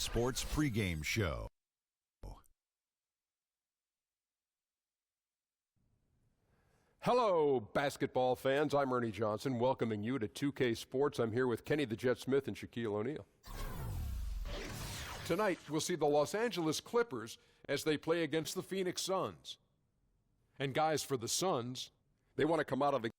Sports pregame show. Hello, basketball fans. I'm Ernie Johnson, welcoming you to 2K Sports. I'm here with Kenny the Jet Smith and Shaquille O'Neal. Tonight, we'll see the Los Angeles Clippers as they play against the Phoenix Suns. And guys, for the Suns, they want to come out of the...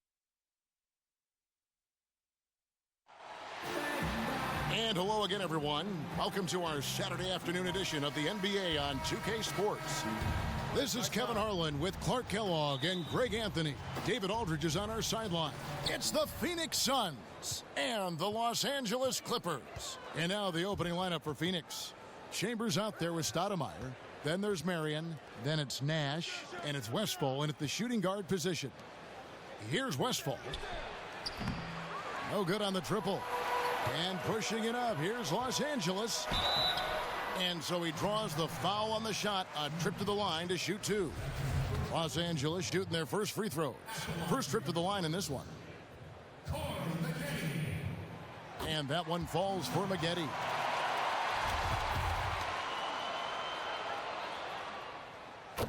And hello again, everyone. Welcome to our Saturday afternoon edition of the NBA on 2K Sports. This is Kevin Harlan with Clark Kellogg and Greg Anthony. David Aldridge is on our sideline. It's the Phoenix Suns and the Los Angeles Clippers. And now the opening lineup for Phoenix. Chambers out there with Stoudemire. Then there's Marion. Then it's Nash. And it's Westphal in at the shooting guard position. Here's Westphal. No good on the triple. And pushing it up, here's Los Angeles. And so he draws the foul on the shot, a trip to the line to shoot two. Los Angeles shooting their first free throws. First trip to the line in this one. And that one falls for Maggette.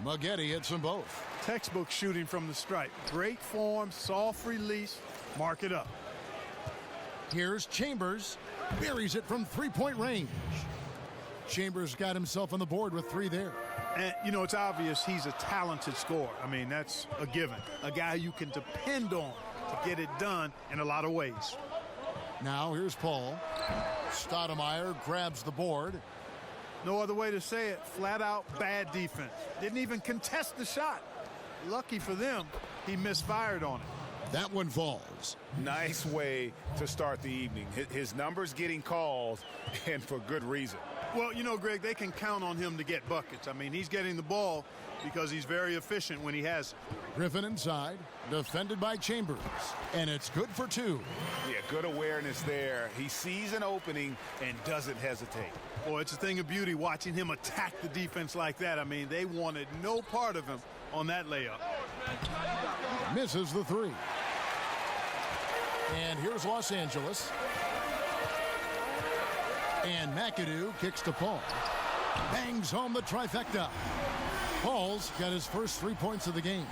Maggette hits them both. Textbook shooting from the stripe. Great form, soft release, mark it up. Here's Chambers. Buries it from three-point range. Chambers got himself on the board with three there. And, you know, it's obvious he's a talented scorer. I mean, that's a given. A guy you can depend on to get it done in a lot of ways. Now here's Paul. Stoudemire grabs the board. No other way to say it. Flat out bad defense. Didn't even contest the shot. Lucky for them, he misfired on it. That one falls. Nice way to start the evening. His numbers getting called, and for good reason. Well, you know, Greg, they can count on him to get buckets. I mean, he's getting the ball because he's very efficient when he has it. Griffin inside, defended by Chambers, and it's good for two. Yeah, good awareness there. He sees an opening and doesn't hesitate. Boy, it's a thing of beauty watching him attack the defense like that. I mean, they wanted no part of him on that layup. Misses the three. And here's Los Angeles. And McAdoo kicks to Paul. Bangs home the trifecta. Paul's got his first 3 points of the game.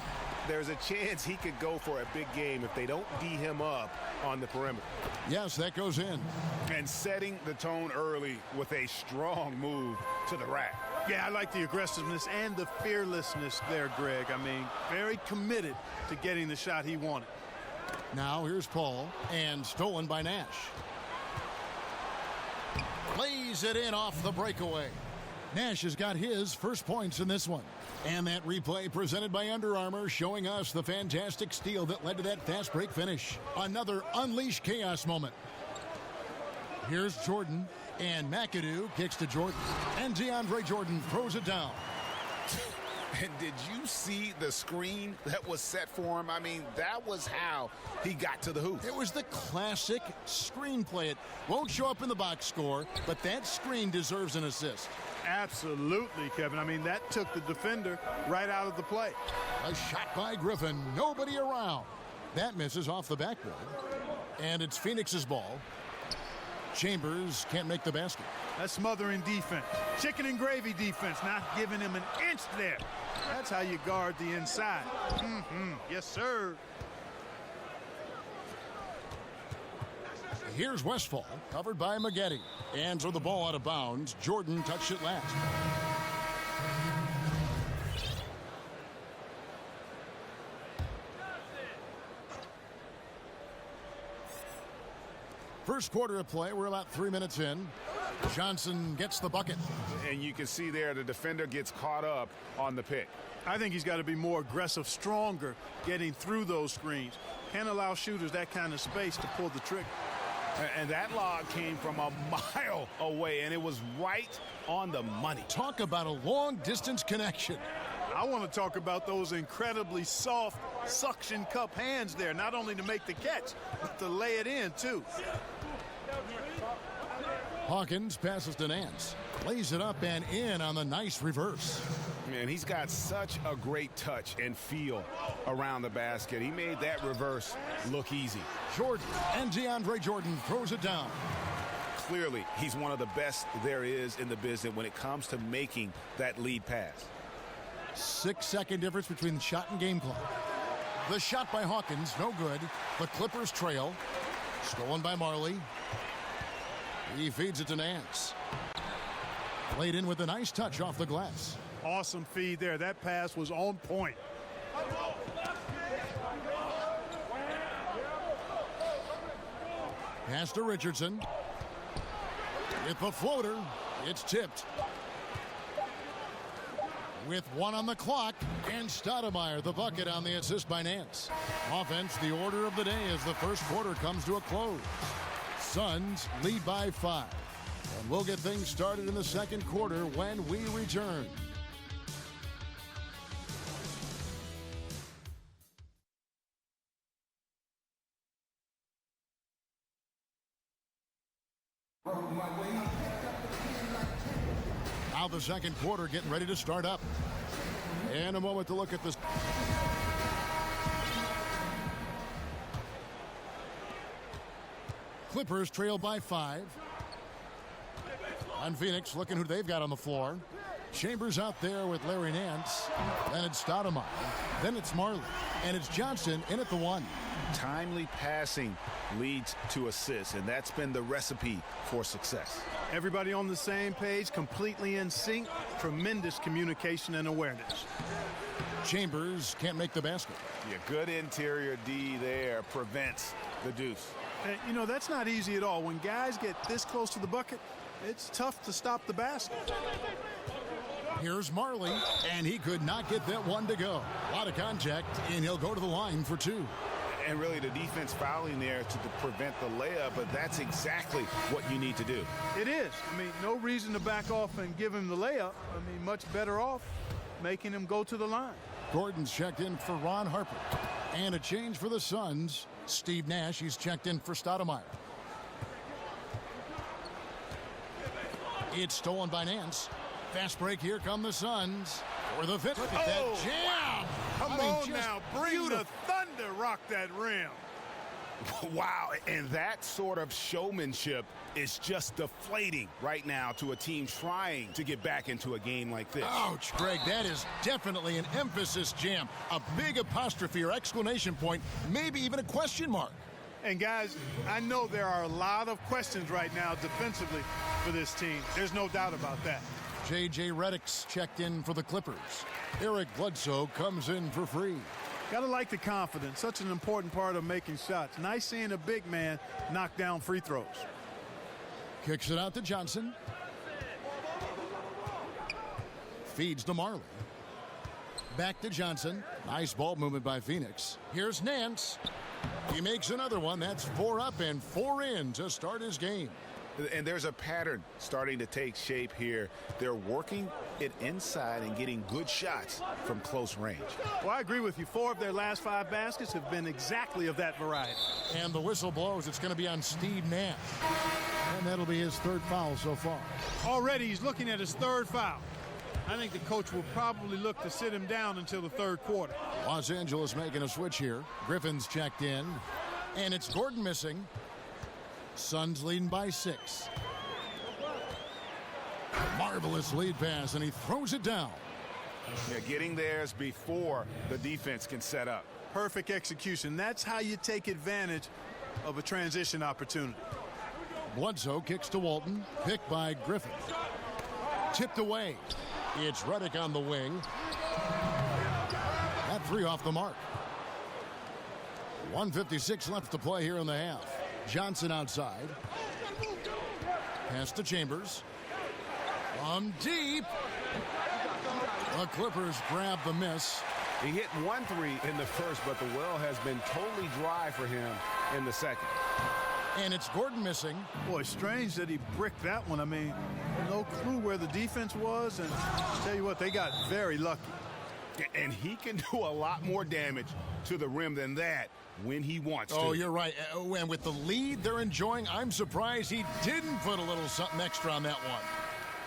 There's a chance he could go for a big game if they don't D him up on the perimeter. Yes, that goes in. And setting the tone early with a strong move to the rack. Yeah, I like the aggressiveness and the fearlessness there, Greg. I mean, very committed to getting the shot he wanted. Now here's Paul, and stolen by Nash. Lays it in off the breakaway. Nash has got his first points in this one. And that replay presented by Under Armour showing us the fantastic steal that led to that fast break finish. Another unleashed chaos moment. Here's Jordan, and McAdoo kicks to Jordan. And DeAndre Jordan throws it down. And did you see the screen that was set for him? I mean, that was how he got to the hoop. It was the classic screenplay. It won't show up in the box score, but that screen deserves an assist. Absolutely, Kevin. I mean, that took the defender right out of the play. A shot by Griffin. Nobody around. That misses off the backboard. And it's Phoenix's ball. Chambers can't make the basket. That's smothering defense. Chicken and gravy defense, not giving him an inch there. That's how you guard the inside. Yes, sir. Here's Westphal, covered by Maggette. And throw the ball out of bounds. Jordan touched it last. First quarter of play, we're about 3 minutes in. Johnson gets the bucket. And you can see there the defender gets caught up on the pick. I think he's got to be more aggressive, stronger, getting through those screens. Can't allow shooters that kind of space to pull the trigger. And that lob came from a mile away, and it was right on the money. Talk about a long-distance connection. I want to talk about those incredibly soft suction cup hands there, not only to make the catch, but to lay it in, too. Hawkins passes to Nance. Lays it up and in on the nice reverse. Man, he's got such a great touch and feel around the basket. He made that reverse look easy. Jordan and DeAndre Jordan throws it down. clearly he's one of the best there is in the business when it comes to making that lead pass. 6-second difference between the shot and game clock. The shot by Hawkins, no good. The Clippers trail. Stolen by Marley. He feeds it to Nance. Played in with a nice touch off the glass. Awesome feed there. That pass was on point. Pass to Richardson. With the floater, it's tipped. With 1 on the clock, and Stoudemire the bucket on the assist by Nance. Offense, the order of the day as the first quarter comes to a close. Suns lead by 5. And we'll get things started in the second quarter when we return. Now the second quarter getting ready to start up. And a moment to look at this. Clippers trail by 5. On Phoenix, looking who they've got on the floor. Chambers out there with Larry Nance. Then it's Stoudemire. Then it's Marley. And it's Johnson in at the 1. Timely passing leads to assists, and that's been the recipe for success. Everybody on the same page, completely in sync. Tremendous communication and awareness. Chambers can't make the basket. Yeah, good interior D there prevents the deuce. And, you know, that's not easy at all. When guys get this close to the bucket, it's tough to stop the basket. Here's Marley, and he could not get that one to go. A lot of contact, and he'll go to the line for 2. And really the defense fouling there to prevent the layup, but that's exactly what you need to do. It is. I mean, no reason to back off and give him the layup. I mean, much better off making him go to the line. Gordon's checked in for Ron Harper. And a change for the Suns. Steve Nash, he's checked in for Stoudemire. It's stolen by Nance. Fast break, here come the Suns. For the fifth. Look at that jam! Come on now, bring the thunder, rock that rim. Wow, and that sort of showmanship is just deflating right now to a team trying to get back into a game like this. Ouch, Greg, that is definitely an emphasis jam. A big apostrophe or exclamation point, maybe even a question mark. And guys, I know there are a lot of questions right now defensively for this team. There's no doubt about that. J.J. Redick's checked in for the Clippers. Eric Bledsoe comes in for free. Gotta like the confidence. Such an important part of making shots. Nice seeing a big man knock down free throws. Kicks it out to Johnson. Feeds to Marley. Back to Johnson. Nice ball movement by Phoenix. Here's Nance. He makes another one. That's 4 up and 4 in to start his game. And there's a pattern starting to take shape here. They're working it inside and getting good shots from close range. Well, I agree with you. 4 of their last 5 baskets have been exactly of that variety. And the whistle blows. It's going to be on Steve Nash. And that'll be his 3rd foul so far. Already he's looking at his 3rd foul. I think the coach will probably look to sit him down until the 3rd quarter. Los Angeles making a switch here. Griffin's checked in. And it's Gordon missing. Suns leading by 6. Marvelous lead pass, and he throws it down. Yeah, getting theirs before the defense can set up. Perfect execution. That's how you take advantage of a transition opportunity. Bledsoe kicks to Walton. Picked by Griffin. Tipped away. It's Redick on the wing. That 3 off the mark. 1:56 left to play here in the half. Johnson outside. Pass to Chambers. From deep. The Clippers grab the miss. He hit 1 3 in the first, but the well has been totally dry for him in the second. And it's Gordon missing. Boy, strange that he bricked that one. I mean, no clue where the defense was, and I'll tell you what, they got very lucky. And he can do a lot more damage to the rim than that when he wants to. Oh, you're right. And with the lead they're enjoying, I'm surprised he didn't put a little something extra on that one.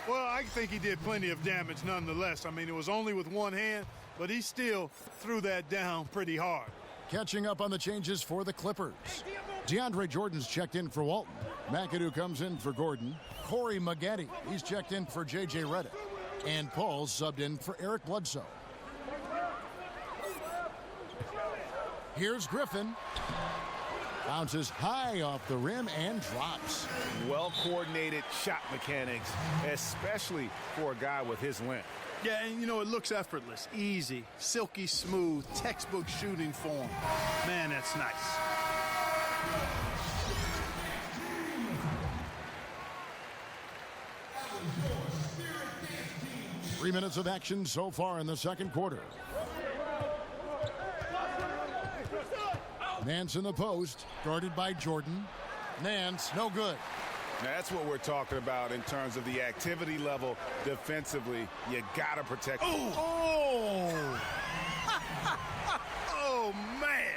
Well, I think he did plenty of damage nonetheless. I mean, it was only with one hand, but he still threw that down pretty hard. Catching up on the changes for the Clippers. DeAndre Jordan's checked in for Walton. McAdoo comes in for Gordon. Corey Maggette, he's checked in for J.J. Redick. And Paul subbed in for Eric Bledsoe. Here's Griffin. Bounces high off the rim and drops. Well-coordinated shot mechanics, especially for a guy with his length. Yeah, and you know, it looks effortless, easy, silky smooth, textbook shooting form. Man, that's nice. Three minutes of action so far in the second quarter. Nance in the post, guarded by Jordan. Nance, no good. That's what we're talking about in terms of the activity level defensively. You got to protect. Oh! Oh, man!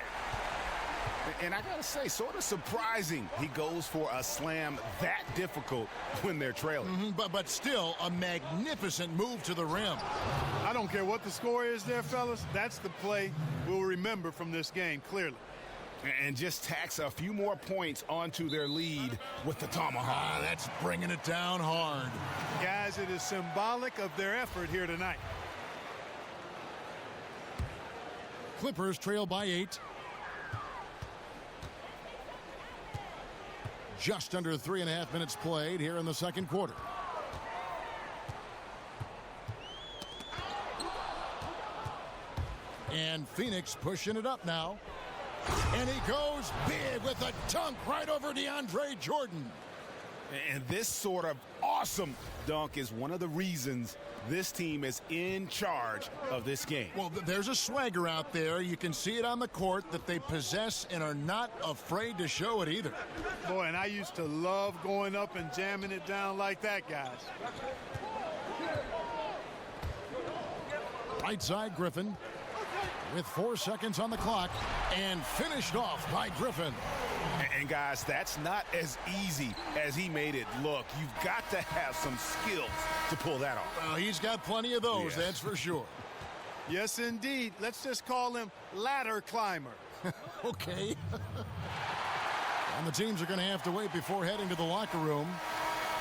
And I got to say, sort of surprising he goes for a slam that difficult when they're trailing. But still a magnificent move to the rim. I don't care what the score is there, fellas. That's the play we'll remember from this game, clearly. And just tacks a few more points onto their lead with the tomahawk. That's bringing it down hard. Guys, it is symbolic of their effort here tonight. Clippers trail by 8. Just under 3.5 minutes played here in the second quarter. And Phoenix pushing it up now. And he goes big with a dunk right over DeAndre Jordan. And this sort of awesome dunk is one of the reasons this team is in charge of this game. Well, there's a swagger out there. You can see it on the court that they possess and are not afraid to show it either. Boy, and I used to love going up and jamming it down like that, guys. Right side, Griffin. With 4 seconds on the clock, and finished off by Griffin. And guys, that's not as easy as he made it look. You've got to have some skills to pull that off. Well, he's got plenty of those, that's for sure. Yes, indeed. Let's just call him ladder climber. Okay. And the teams are going to have to wait before heading to the locker room.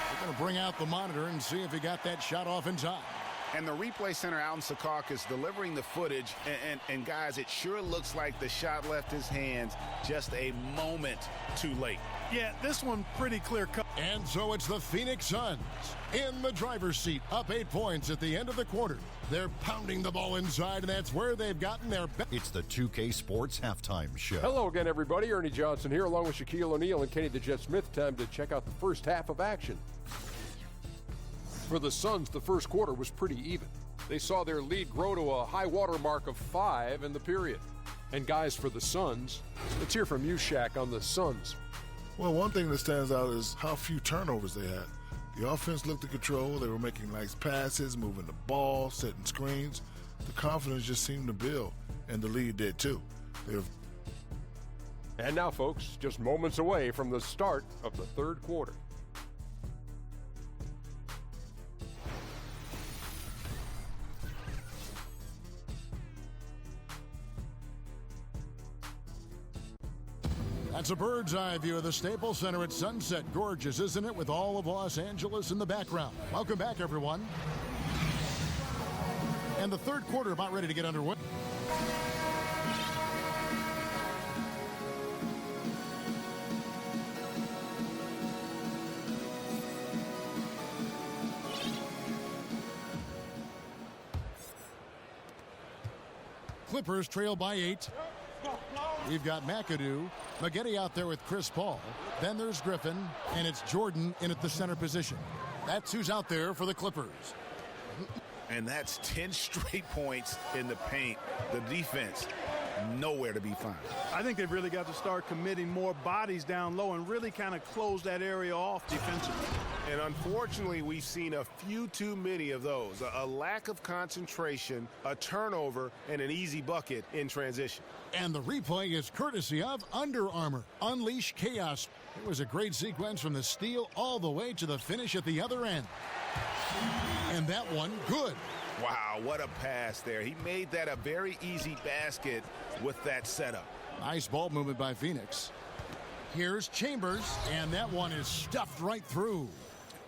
They're going to bring out the monitor and see if he got that shot off in time. And the replay center out in Secaucus delivering the footage. And guys, it sure looks like the shot left his hands just a moment too late. Yeah, this one pretty clear cut. And so it's the Phoenix Suns in the driver's seat, up 8 points at the end of the quarter. They're pounding the ball inside, and that's where they've gotten their best. It's the 2K Sports Halftime Show. Hello again, everybody. Ernie Johnson here, along with Shaquille O'Neal and Kenny the Jet Smith. Time to check out the first half of action. For the Suns, the first quarter was pretty even. They saw their lead grow to a high water mark of 5 in the period. And guys, for the Suns, let's hear from you, Shaq, on the Suns. Well, one thing that stands out is how few turnovers they had. The offense looked in control. They were making nice passes, moving the ball, setting screens. The confidence just seemed to build, and the lead did too. And now, folks, just moments away from the start of the third quarter. That's a bird's eye view of the Staples Center at sunset. Gorgeous, isn't it, with all of Los Angeles in the background. Welcome back, everyone. And the third quarter about ready to get underway. Clippers trail by 8. We've got McAdoo, Maggette out there with Chris Paul. Then there's Griffin, and it's Jordan in at the center position. That's who's out there for the Clippers. And that's 10 straight points in the paint. The defense, nowhere to be found. I think they've really got to start committing more bodies down low and really kind of close that area off defensively. And unfortunately, we've seen a few too many of those. A lack of concentration, a turnover, and an easy bucket in transition. And the replay is courtesy of Under Armour. Unleash chaos. It was a great sequence from the steal all the way to the finish at the other end. And that one, good. Wow, what a pass there. He made that a very easy basket with that setup. Nice ball movement by Phoenix. Here's Chambers, and that one is stuffed right through.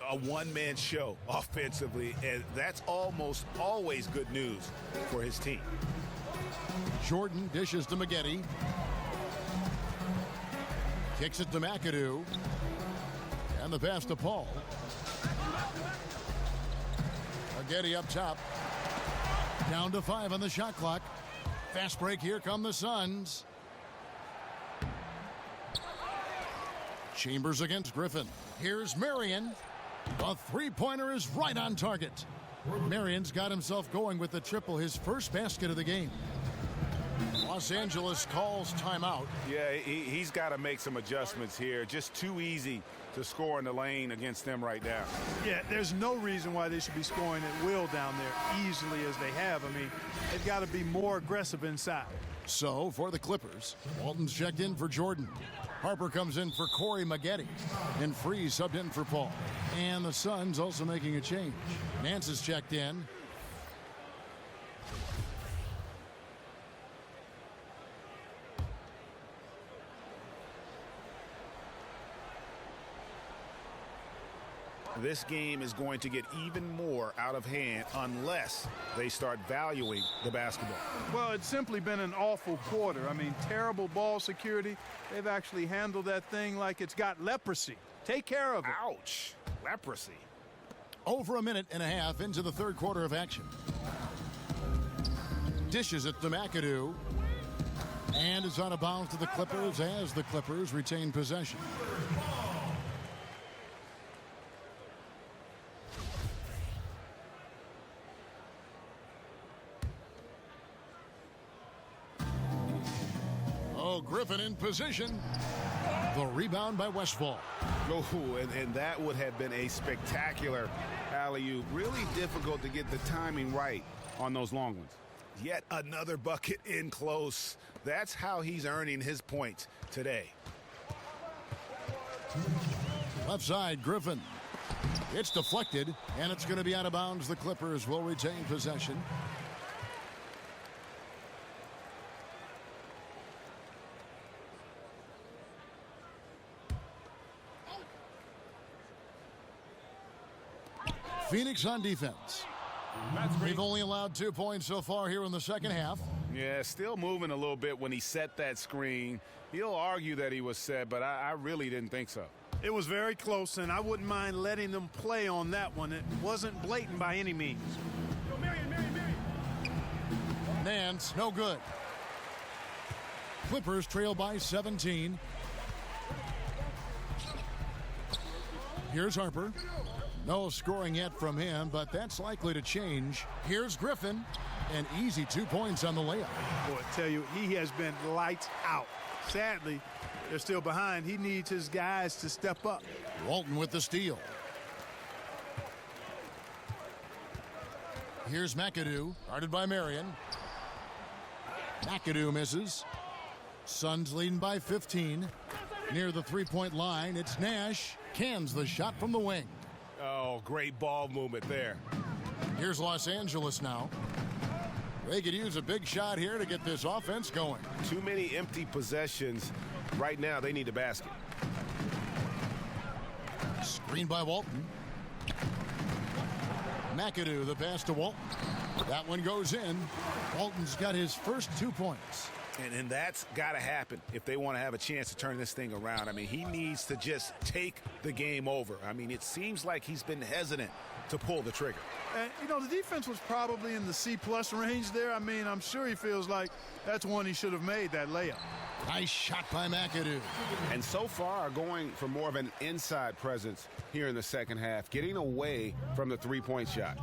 A one-man show offensively, and that's almost always good news for his team. Jordan dishes to Maggette. Kicks it to McAdoo. And the pass to Paul. Maggette up top. Down to 5 on the shot clock. Fast break, here come the Suns. Chambers against Griffin. Here's Marion. The three-pointer is right on target. Marion's got himself going with the triple, his first basket of the game. Los Angeles calls timeout. Yeah, he's got to make some adjustments here. Just too easy to score in the lane against them right now. Yeah, there's no reason why they should be scoring at will down there easily as they have. I mean, they've got to be more aggressive inside. So, for the Clippers, Walton's checked in for Jordan. Harper comes in for Corey Maggette. And Freeze subbed in for Paul. And the Suns also making a change. Nance is checked in. This game is going to get even more out of hand unless they start valuing the basketball. Well, it's simply been an awful quarter. I mean, terrible ball security. They've actually handled that thing like it's got leprosy. Take care of it. Ouch. Leprosy. Over a minute and a half into the third quarter of action. Dishes it to McAdoo. And it's out of bounds to the Clippers as the Clippers retain possession. Griffin in position. The rebound by Westfall. Oh, and that would have been a spectacular alley-oop. Really difficult to get the timing right on those long ones. Yet another bucket in close. That's how he's earning his points today. Left side, Griffin. It's deflected, and it's going to be out of bounds. The Clippers will retain possession. Phoenix on defense. They've only allowed 2 points so far here in the second half. Yeah, still moving a little bit when he set that screen. He'll argue that he was set, but I really didn't think so. It was very close, and I wouldn't mind letting them play on that one. It wasn't blatant by any means. Nance, no good. Clippers trail by 17. Here's Harper. No scoring yet from him, but that's likely to change. Here's Griffin. An easy 2 points on the layup. Boy, I tell you, he has been lights out. Sadly, they're still behind. He needs his guys to step up. Walton with the steal. Here's McAdoo, guarded by Marion. McAdoo misses. Suns leading by 15. Near the three-point line, it's Nash. Cans the shot from the wing. Oh, great ball movement there. Here's Los Angeles now. They could use a big shot here to get this offense going. Too many empty possessions. Right now, they need a basket. Screen by Walton. McAdoo, the pass to Walton. That one goes in. Walton's got his first 2 points. And that's got to happen if they want to have a chance to turn this thing around. I mean, he needs to just take the game over. I mean, it seems like he's been hesitant to pull the trigger. And, you know, the defense was probably in the C-plus range there. I mean, I'm sure he feels like that's one he should have made, that layup. Nice shot by McAdoo. And so far, going for more of an inside presence here in the second half, getting away from the three-point shot.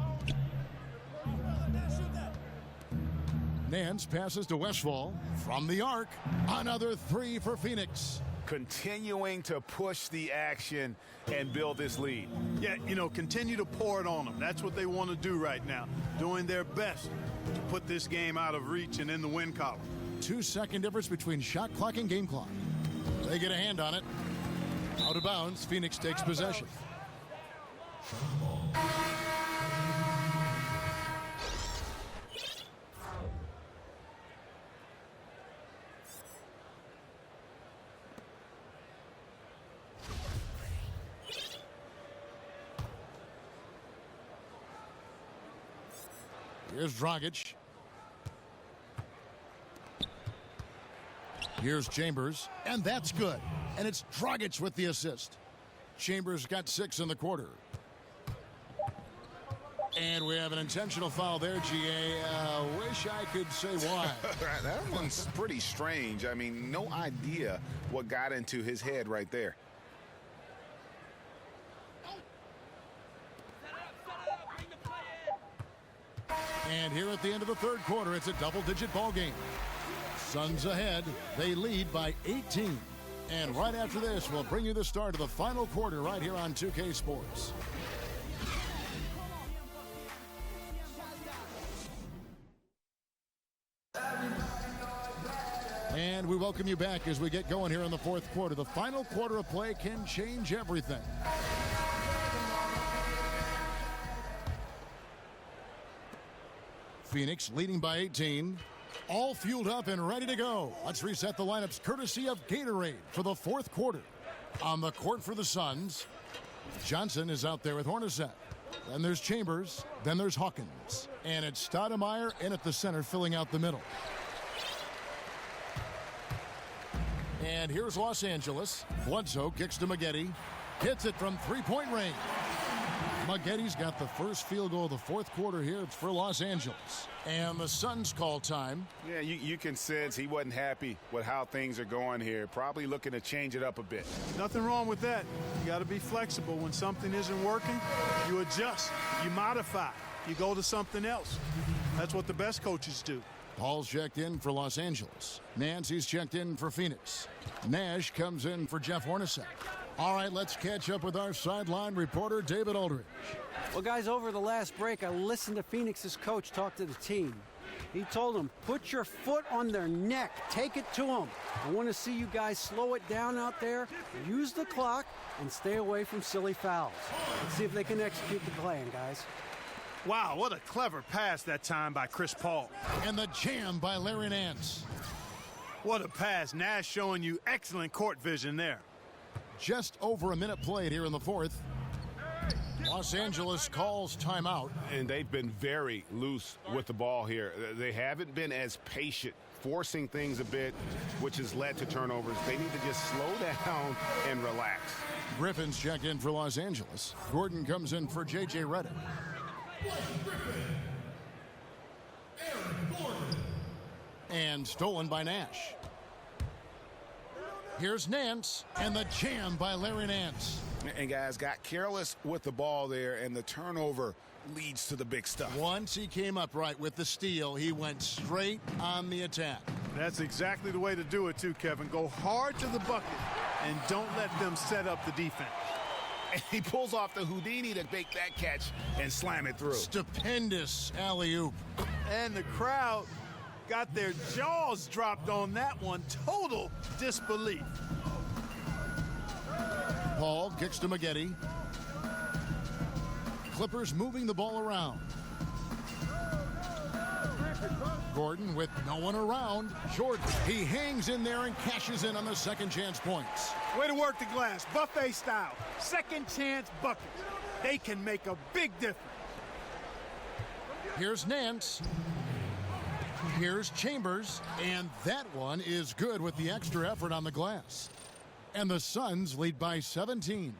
Nance passes to Westfall from the arc. Another three for Phoenix. Continuing to push the action and build this lead. Yeah, you know, continue to pour it on them. That's what they want to do right now. Doing their best to put this game out of reach and in the win column. 2 second difference between shot clock and game clock. They get a hand on it. Out of bounds, Phoenix takes possession. Here's Dragic. Here's Chambers, and that's good. And it's Dragic with the assist. Chambers got 6 in the quarter. And we have an intentional foul there, GA. Wish I could say why. That one's pretty strange. I mean, no idea what got into his head right there. And here at the end of the third quarter, it's a double-digit ball game. Suns ahead. They lead by 18. And right after this, we'll bring you the start of the final quarter right here on 2K Sports. And we welcome you back as we get going here in the fourth quarter. The final quarter of play can change everything. Phoenix leading by 18. All fueled up and ready to go. Let's reset the lineups courtesy of Gatorade for the fourth quarter. On the court for the Suns, Johnson is out there with Hornacek. Then there's Chambers. Then there's Hawkins. And it's Stoudemire in at the center filling out the middle. And here's Los Angeles. Bledsoe kicks to Maggette. Hits it from three-point range. Maggette's got the first field goal of the fourth quarter here for Los Angeles. And the Suns call time. Yeah, you can sense he wasn't happy with how things are going here. Probably looking to change it up a bit. Nothing wrong with that. You got to be flexible. When something isn't working, you adjust, you modify, you go to something else. That's what the best coaches do. Paul's checked in for Los Angeles. Nancy's checked in for Phoenix. Nash comes in for Jeff Hornacek. All right, let's catch up with our sideline reporter, David Aldridge. Well, guys, over the last break, I listened to Phoenix's coach talk to the team. He told them, put your foot on their neck. Take it to them. I want to see you guys slow it down out there, use the clock, and stay away from silly fouls. Let's see if they can execute the plan, guys. Wow, what a clever pass that time by Chris Paul. And the jam by Larry Nance. What a pass. Nash showing you excellent court vision there. Just over a minute played here in the fourth. Los Angeles calls timeout. And they've been very loose with the ball here. They haven't been as patient, forcing things a bit, which has led to turnovers. They need to just slow down and relax. Griffin's checked in for Los Angeles. Gordon comes in for J.J. Redick. And stolen by Nash. Here's Nance, and the jam by Larry Nance. And guys got careless with the ball there, and the turnover leads to the big stuff. Once he came up right with the steal, he went straight on the attack. That's exactly the way to do it too, Kevin. Go hard to the bucket and don't let them set up the defense. And he pulls off the Houdini to make that catch and slam it through. Stupendous alley-oop. And the crowd got their jaws dropped on that one. Total disbelief. Paul kicks to Maggette. Clippers moving the ball around. Gordon with no one around. Jordan, he hangs in there and cashes in on the second chance points. Way to work the glass, buffet style. Second chance buckets. They can make a big difference. Here's Nance. Here's Chambers. And that one is good with the extra effort on the glass. And the Suns lead by 17.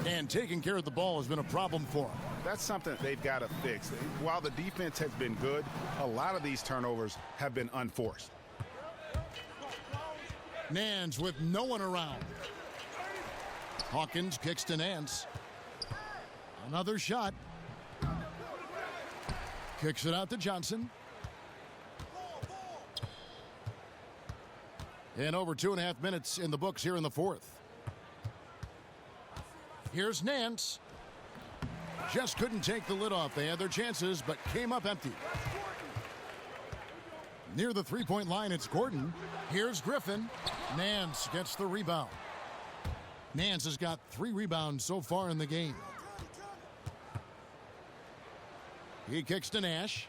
And taking care of the ball has been a problem for them. That's something they've got to fix. While the defense has been good, a lot of these turnovers have been unforced. Nance with no one around. Hawkins kicks to Nance. Another shot. Kicks it out to Johnson. And over 2.5 minutes in the books here in the fourth. Here's Nance. Just couldn't take the lid off. They had their chances, but came up empty. Near the three-point line, it's Gordon. Here's Griffin. Nance gets the rebound. Nance has got 3 rebounds so far in the game. He kicks to Nash.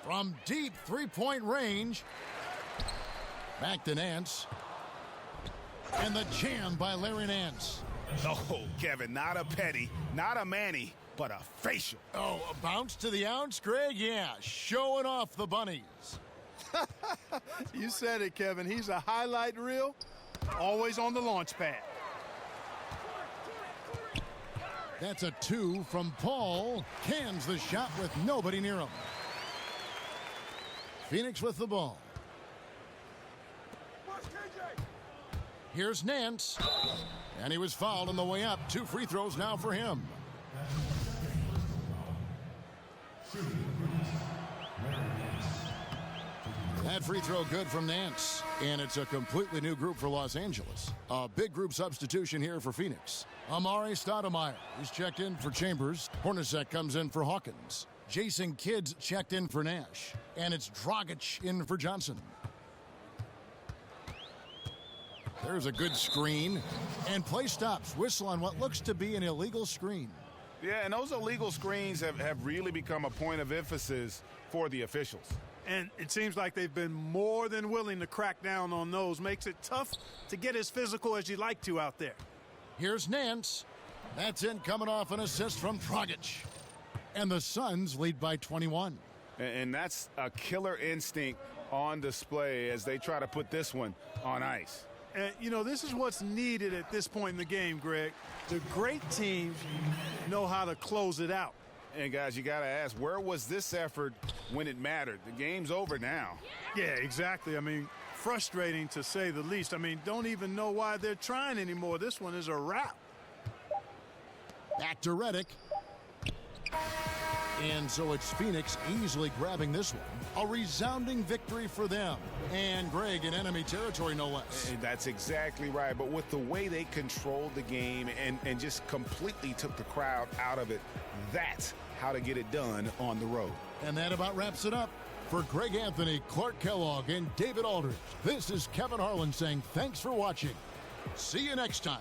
From deep three-point range. Back to Nance. And the jam by Larry Nance. Oh, Kevin, not a Petty, not a Manny, but a facial. Oh, a bounce to the ounce, Greg? Yeah, showing off the bunnies. You said it, Kevin. He's a highlight reel, always on the launch pad. That's a 2 from Paul. Cans the shot with nobody near him. Phoenix with the ball. Here's Nance. And he was fouled on the way up. 2 free throws now for him. That free throw good from Nance. And it's a completely new group for Los Angeles. A big group substitution here for Phoenix. Amari Stoudemire is checked in for Chambers. Hornacek comes in for Hawkins. Jason Kidd's checked in for Nash. And it's Dragic in for Johnson. There's a good screen. And play stops. Whistle on what looks to be an illegal screen. Yeah, and those illegal screens have really become a point of emphasis for the officials. And it seems like they've been more than willing to crack down on those. Makes it tough to get as physical as you'd like to out there. Here's Nance. That's in coming off an assist from Dragic. And the Suns lead by 21. And that's a killer instinct on display as they try to put this one on ice. And, you know, this is what's needed at this point in the game, Greg. The great teams know how to close it out. And, guys, you got to ask, where was this effort when it mattered? The game's over now. Yeah, exactly. I mean, frustrating to say the least. I mean, don't even know why they're trying anymore. This one is a wrap. Back to Redick. And so it's Phoenix easily grabbing this one. A resounding victory for them. And Greg in enemy territory, no less. That's exactly right. But with the way they controlled the game and just completely took the crowd out of it, that's how to get it done on the road. And that about wraps it up. For Greg Anthony, Clark Kellogg, and David Aldridge, this is Kevin Harlan saying thanks for watching. See you next time.